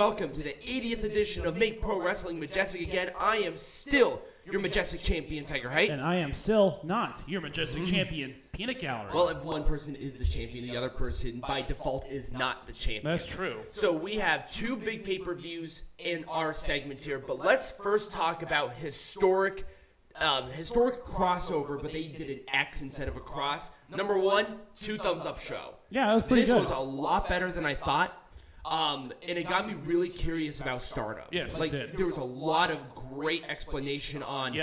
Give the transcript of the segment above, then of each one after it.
welcome to the 80th edition of Make Pro Wrestling Majestic again. I am still your Majestic Champion, Tiger Height. And I am still not your Majestic Champion, Peanut Gallery. Well, if one person is the champion, the other person, by default, is not the champion. That's true. So we have two big pay-per-views in our segments here, but let's first talk about historic crossover, but they did an X instead of a cross. Number one, 2 thumbs up show. Yeah, that was pretty good. This was a lot better than I thought. And it got me really curious about Stardom. Yes, like, it did. There was a lot of great explanation on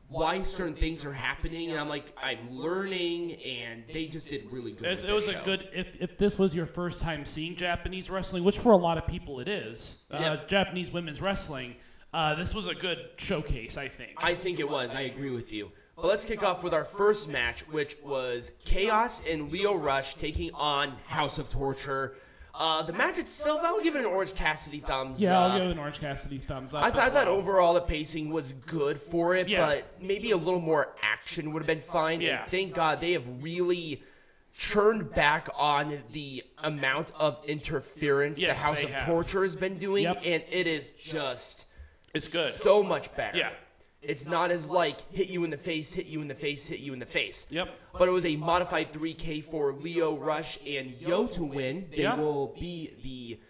why certain things are happening, and I'm learning, and they just did really good. It was a good, if this was your first time seeing Japanese wrestling, which for a lot of people it is, Japanese women's wrestling, this was a good showcase, I think. I think it was. I agree with you. But let's kick off with our first match, which was Chaos and Lio Rush taking on House of Torture. The match itself, I'll give it an Orange Cassidy thumbs up. Yeah, I'll give it an Orange Cassidy thumbs up. I thought overall the pacing was good for it, but maybe a little more action would have been fine. Yeah. And thank God they have really churned back on the amount of interference the House of Torture has been doing, and it is just it's good. So much better. Yeah. It's not as hit you in the face, hit you in the face, hit you in the face. Yep. But it was a modified 3K for Lio Rush and Yo to win. They will be the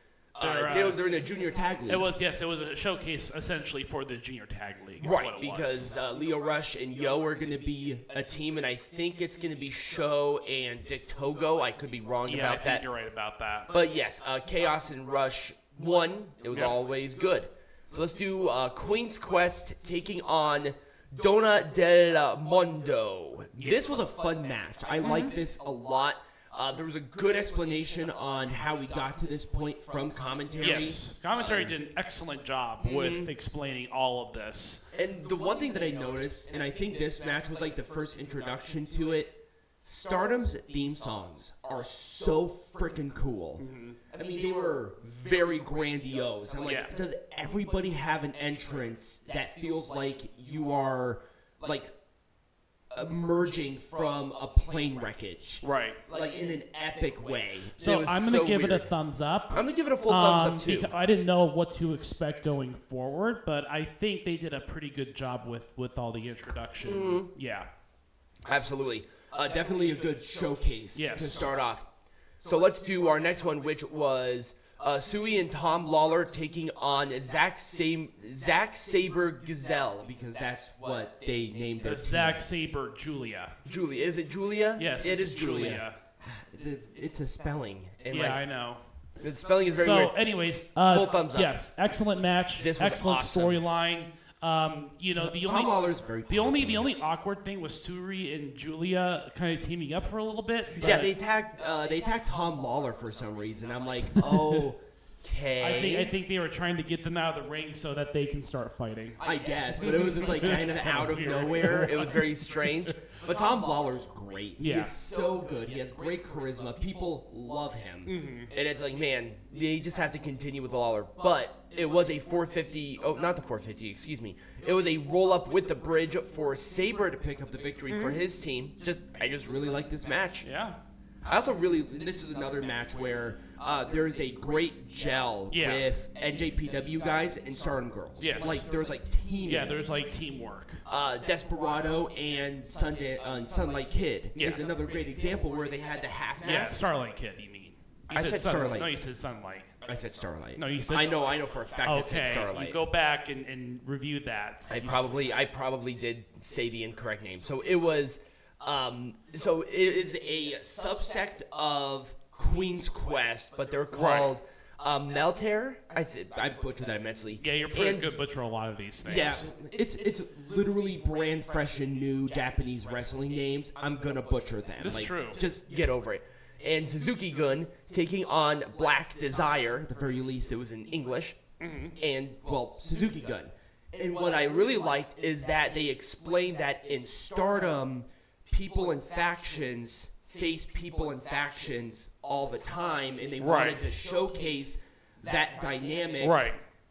they're in the junior tag league. It was a showcase essentially for the junior tag league. Right, because Lio Rush and Yo are going to be a team, and I think it's going to be Sho and Dick Togo. I could be wrong about that. Yeah, I think you're right about that. But yes, Chaos and Rush won. It was always good. So let's do Queen's Quest taking on Donna del Mondo. Yes. This was a fun match. I like this a lot. There was a good explanation on how we got to this point from commentary. Yes, commentary did an excellent job with explaining all of this. And the one thing that I noticed, and I think this match was like the first introduction to it, Stardom's theme songs are so freaking cool. I mean, they were very grandiose. I'm like, does everybody have an entrance that feels like you are, emerging from a plane wreckage? Right. Like, in an epic way. So I'm going to give it a thumbs up. I'm going to give it a full thumbs up, too. Because I didn't know what to expect going forward, but I think they did a pretty good job with all the introduction. Yeah. Absolutely. Definitely a good showcase to start off. So let's do our next one, which was Syuri and Tom Lawlor taking on Zack Sabre Gazelle, because that's what they named their team. Zack Sabre Giulia. Giulia. Is it Giulia? Yes, it is Giulia. It's a spelling. And I know. The spelling is very weird. So, anyways, full thumbs up. Yes, excellent match. This was excellent awesome. Storyline. The only awkward thing was Syuri and Giulia kind of teaming up for a little bit. Yeah, they attacked Tom Lawlor for some reason. I'm like, okay. I think they were trying to get them out of the ring so that they can start fighting. I guess, but it was just kind of out of nowhere. It was very strange. But Tom Lawlor's great. Yeah. He's so good. He has great charisma. People love him. And it's like, man, they just have to continue with Lawlor. But it was a 450. Oh, not the 450. Excuse me. It was a roll up with the bridge for Sabre to pick up the victory for his team. I just really like this match. Yeah. I also this is another match where there's a great gel with NJPW guys and Stardom girls. Yes. There's team. Yeah, there's teamwork. Desperado and Sunlight Kid is another great example where they had the half-ass. Yeah, Starlight Kid, you mean? I said Starlight. No, you said Sunlight. I said Starlight. No, you said. I know for a fact I said Starlight. Okay, you go back and review that. I probably did say the incorrect name. So it was. So it is a subsect of Queen's Quest, but they're called Melter. I butchered that immensely. Yeah, you're pretty good butcher a lot of these things. Yeah, it's literally brand fresh and new Japanese wrestling names. I'm gonna butcher them. That's true. Just get over it. And Suzuki-Gun taking on Black Desire. At the very least, it was in English. And Suzuki-Gun. And what I really liked is that they explained that in Stardom, people in factions face people in factions all the time, and they wanted to showcase that dynamic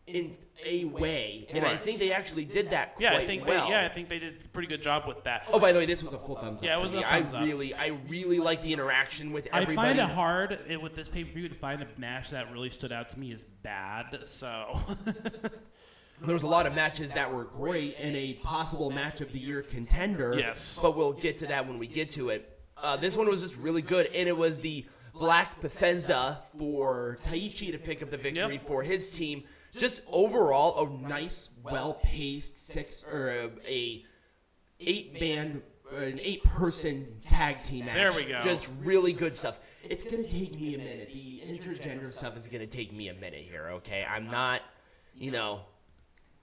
in a way, and I Right. think they actually did that quite I think well. I think they did a pretty good job with that. Oh, by the way, this was a full thumbs up. Yeah, it was for me. a thumbs up. I really like the interaction with I everybody. find it hard with this pay-per-view to find a match that really stood out to me as bad. So There was a lot of matches that were great and a possible match of the year contender. Yes. But we'll get to that when we get to it. This one was just really good, and it was the Black Bethesda for Taichi to pick up the victory for his team. Just overall, a nice, well-paced an 8-person tag team match. There we go. Just really good stuff. It's gonna take me a minute. The intergender stuff is gonna take me a minute here. Okay, I'm not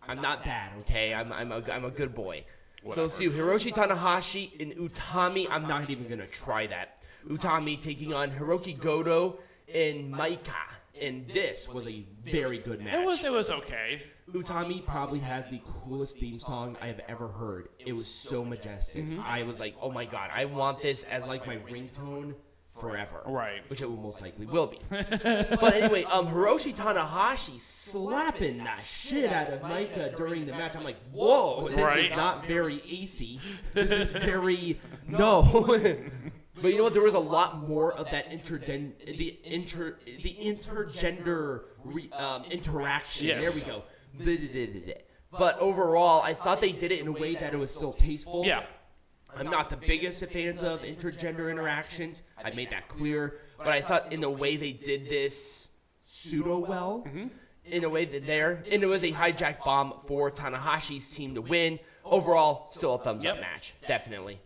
bad. Okay, I'm a good boy. Whatever. So see, Hiroshi Tanahashi and Utami. I'm not even gonna try that. Utami taking on Hiroki Goto and Maika. And this was a very good match. it was okay. Utami probably has the coolest theme song I have ever heard. It was so majestic. I was like, oh my god, I want this as like my ringtone forever. Right. Which it will most likely will be. But anyway, Hiroshi Tanahashi slapping the shit out of Maika during the match. I'm like, whoa, this is not very AC. This is very no. But you know what? There was a lot more of that intergender interaction. Yes. There we go. But overall, I thought they did it in a way that it was still tasteful. Yeah. I'm not the biggest of fans of intergender interactions. I made that clear. But I thought in the way they did this pseudo well, in a way that and it was a hijack bomb for Tanahashi's team to win. Overall, still a thumbs up match. Definitely.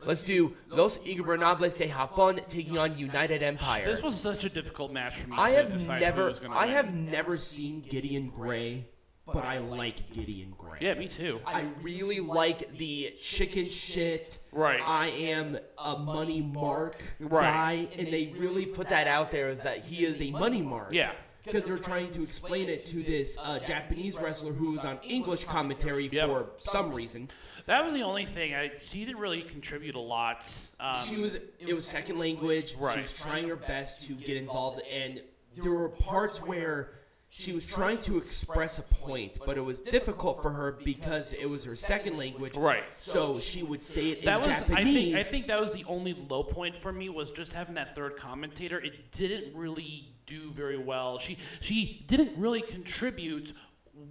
Let's do Los Ingobernables de Japón taking on United Empire. This was such a difficult match for me I to decide who was going to win. have never seen Gideon Gray, but I like Gideon Gray. Yeah, me too. I really like the chicken shit. Right. I am a money mark guy, and they really put that out there as that he is a money mark. Yeah. Because they're trying to explain it to this Japanese wrestler who was on English commentary for some reason. That was the only thing. She didn't really contribute a lot. It was second language. Right. She was trying her best to get involved, and there were parts where she was trying to express a point, but it was difficult for her because it was her second language. Right. So she would say it in Japanese. Japanese. I think that was the only low point for me was just having that third commentator. It didn't really do very well. She didn't really contribute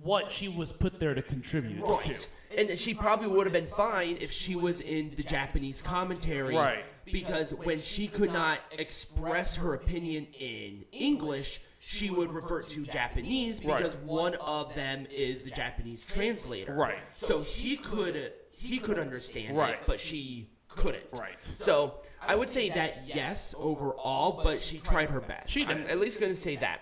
what she was put there to contribute to. And she probably would have been fine if she was in the Japanese commentary. Right. Because when she could not express her opinion in English, she would revert to Japanese because one of them is the Japanese translator. Right. So he could understand Right. it, but she couldn't. Right. So I would say that yes, overall, but she tried her best. She did. I'm at least going to say that.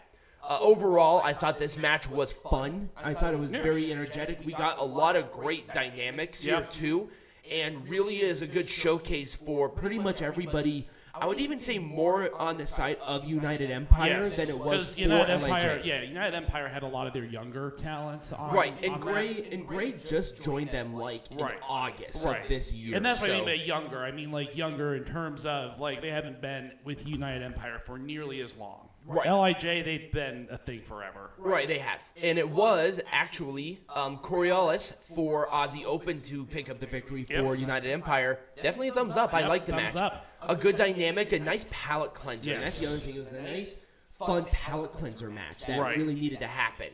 Overall, I thought this match was fun. I thought it was very energetic. We got a lot of great dynamics here, too, and really is a good showcase for pretty much everybody. I would even say more on the side of United Empire than it was for United LIJ. Empire. Yeah, United Empire had a lot of their younger talents on. Right, and on Gray just joined them in August of this year. And that's what I mean by younger. I mean like younger in terms of like they haven't been with United Empire for nearly as long. Right. LIJ, they've been a thing forever. Right, they have. And it was actually Coriolis for Aussie Open to pick up the victory for United Empire. Definitely a thumbs up. I like the match. Up. A good dynamic, a nice palate cleanser. Yes. And that's the other thing. It was a nice, fun palate cleanser match that really needed to happen.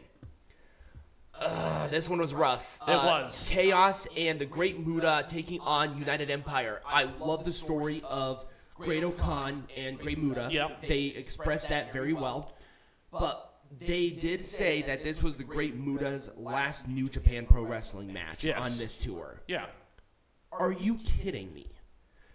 This one was rough. It was. Chaos and the Great Muta taking on United Empire. I love the story of Great Okan and Great Muta. Yep. They expressed that very well. But they did say that this was the Great Muta's last New Japan Pro Wrestling match on this tour. Yeah. Are you kidding me?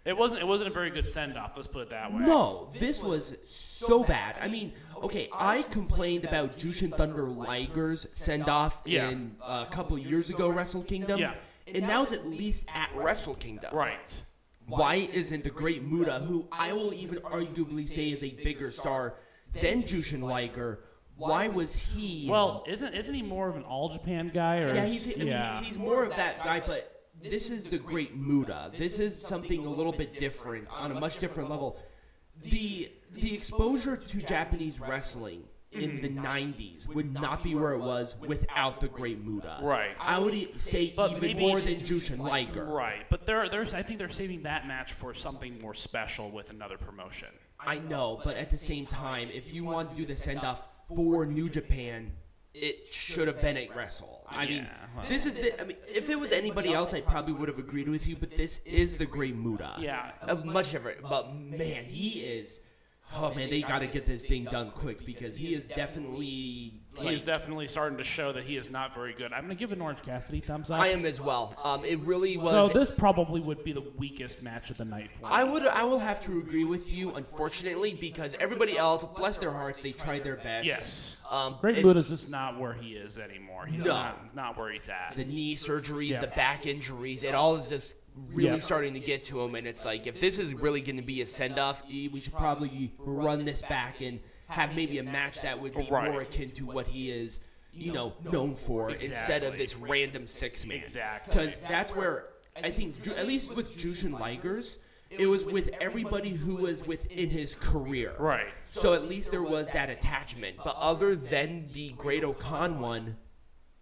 It wasn't a very good send-off, let's put it that way. No, this was so bad. I mean, okay, I complained about Jushin Thunder Liger's send-off in a couple of years ago, Wrestle Kingdom. Yeah. And now it's at least at Wrestle Kingdom. Right. Why isn't the Great Muta, who I will even arguably say is a bigger star than Jushin Liger, why was he... Well, isn't he more of an all-Japan guy? Or Yeah, he's more of that guy, but this is the Great Muta. This is something a little bit different, on a much different level. The exposure to Japanese wrestling in the 90s would not be where it was without the great Muta. Right. I would say But even maybe- more than Jushin Liger. Right, but there's I think they're saving that match for something more special with another promotion. I know, but at the same time, if you want to do the send-off for New Japan, it should have been at Wrestle. I mean, well. this is if it was anybody else, I probably would have agreed with you, but this is the great Muta. Yeah. Much different. But, man, he is... Oh, man, they got to get this thing done quick because he is definitely... He is definitely starting to show that he is not very good. I'm going to give an Orange Cassidy thumbs up. I am as well. It really was... So this probably would be the weakest match of the night for me. I will have to agree with you, unfortunately, because everybody else, bless their hearts, they tried their best. Yes. Great Muta's just not where he is anymore. He's not where he's at. The knee surgeries, the back injuries, it all is just really starting to get to him, and it's like, if this is really going to be a send-off, we should probably run this back and have maybe a match that would be more akin to what he is, known for, instead of this random six-man. Exactly. Because that's where, I think, at least with Jushin Liger's, it was with everybody who was within his career. Right. So at least there was that attachment. But other than the Great Okan one,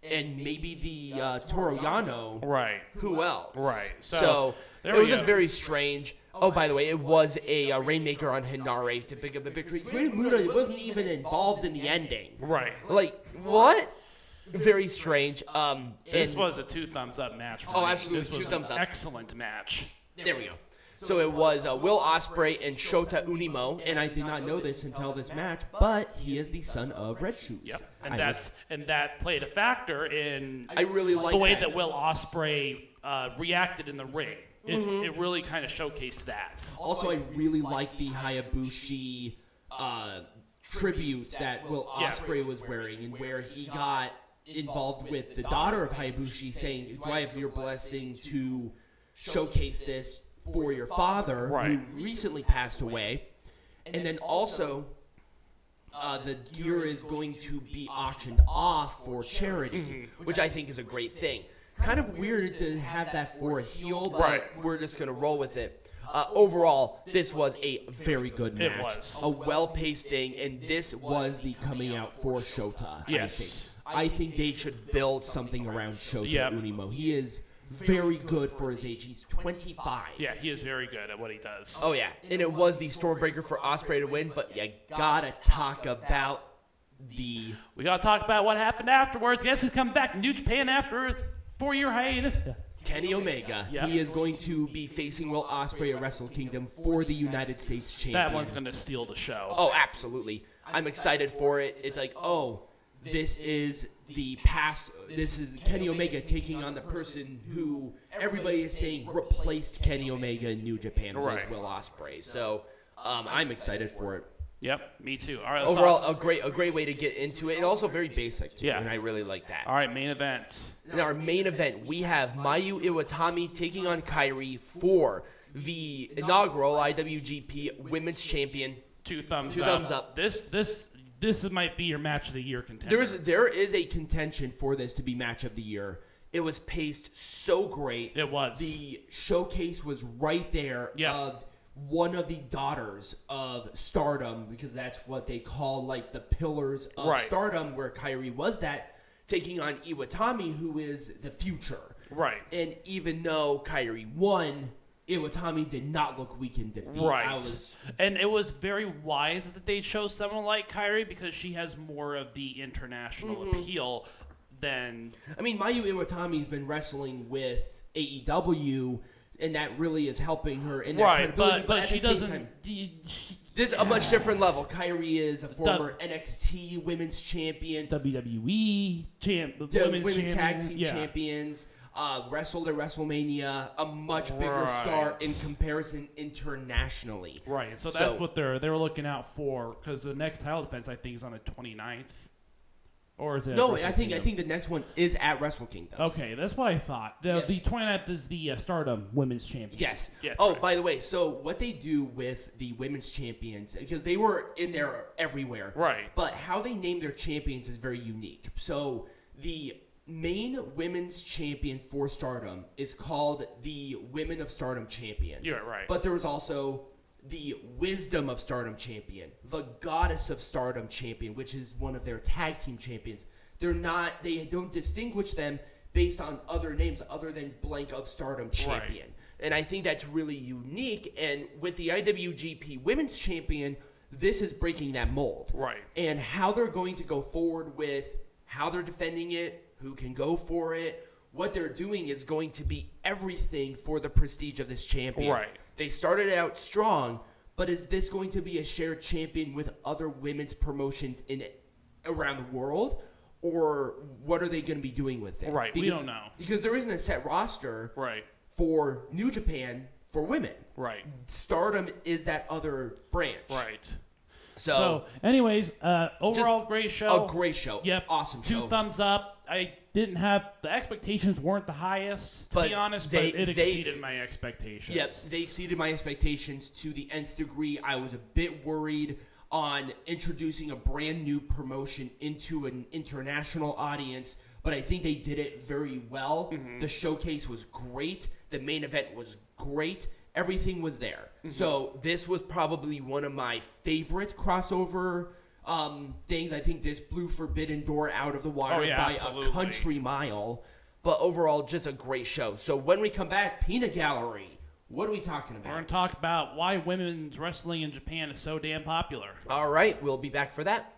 and maybe the Toru Yano, right? Who else? Right. So it was just very strange. Oh, by the way, it was a Rainmaker on Hinare to pick up the victory. Great Muta wasn't even involved in the ending. Right. Like, what? Very strange. This was a 2 thumbs up match for me. Absolutely, this was 2 thumbs up. Excellent match. There we go. So it was Will Ospreay and Shota Unimo, and I did not know this until this match, but he is the son of Red Shoes. Yep, and that played a factor in I really like the way that Will Ospreay reacted in the ring. It really kind of showcased that. Also, I really like the Hayabushi tribute that Will Ospreay was wearing, and where he got involved with the daughter of Hayabushi, saying, "Do I have your blessing to showcase this for your father, who recently passed away?" And then also, the gear is going to be auctioned off for charity, which I think is a great thing. Kind of weird to have that for a heel, but we're just going to roll with it. Overall, this was a very good match. It was. A well-paced thing, and this was the coming out for Shota. Yes. I think they should build something around Shota Unimo. He is very good for his age. He's 25. Yeah, he is very good at what he does. Oh, yeah. And it was the Stormbreaker for Ospreay to win, but you gotta talk about the... We gotta talk about what happened afterwards. Guess who's coming back to New Japan after a 4-year hiatus? Kenny Omega. Yep. He is going to be facing Will Ospreay at Wrestle Kingdom for the United States Champion. That one's gonna steal the show. Oh, absolutely. I'm excited for it. It's like, this is the past. This is Kenny Omega taking on the person who everybody is saying replaced Kenny Omega in New Japan, was Will Ospreay. So I'm excited for it. Yep, me too. All right. Overall, a great way to get into it, and also very basic too. And I really like that. All right, main event. In our main event, we have Mayu Iwatani taking on Kairi for the inaugural IWGP Women's Champion. 2 thumbs up. 2 thumbs up. This might be your match of the year contender. There is a contention for this to be match of the year. It was paced so great. It was. The showcase was right there of one of the daughters of Stardom, because that's what they call like the pillars of Stardom, where Kairi was that, taking on Iwatani, who is the future. Right. And even though Kairi won, Iwatani did not look weak in defeat. Right. And it was very wise that they chose someone like Kairi, because she has more of the international appeal than... I mean, Mayu Iwatani's been wrestling with AEW, and that really is helping her in that credibility. But she doesn't... This is a much different level. Kairi is a former NXT Women's Champion. WWE Women's Tag Team Champions. Wrestled at WrestleMania, a much bigger star in comparison internationally. Right, so that's what they were looking out for, because the next title defense, I think, is on the 29th. Or is it? No, I think the next one is at Wrestle Kingdom. Okay, that's what I thought. The 29th is the Stardom Women's Champion. Yes. Right. By the way, so what they do with the Women's Champions, because they were in there everywhere. Right. But how they name their champions is very unique. So the main women's champion for Stardom is called the Women of Stardom Champion. You're right. But there was also the Wisdom of Stardom champion, the Goddess of Stardom champion, which is one of their tag team champions. They don't distinguish them based on other names other than blank of Stardom champion. Right. And I think that's really unique. And with the IWGP Women's Champion, this is breaking that mold. Right. And how they're going to go forward with how they're defending it, who can go for it, what they're doing is going to be everything for the prestige of this champion. Right. They started out strong, but is this going to be a shared champion with other women's promotions around the world? Or what are they going to be doing with it? Right, we don't know. Because there isn't a set roster right. for New Japan for women. Right. Stardom is that other branch. Right. So anyways, overall, great show. A great show. Yep. Awesome show. 2 thumbs up. I didn't have, the expectations weren't the highest, to be honest, but it exceeded my expectations. Yes, they exceeded my expectations to the nth degree. I was a bit worried on introducing a brand new promotion into an international audience, but I think they did it very well. Mm-hmm. The showcase was great. The main event was great. Everything was there. Mm-hmm. So this was probably one of my favorite crossover things. I think this blew Forbidden Door out of the water by a country mile. But overall, just a great show. So when we come back, Peanut Gallery. What are we talking about? We're going to talk about why women's wrestling in Japan is so damn popular. All right, we'll be back for that.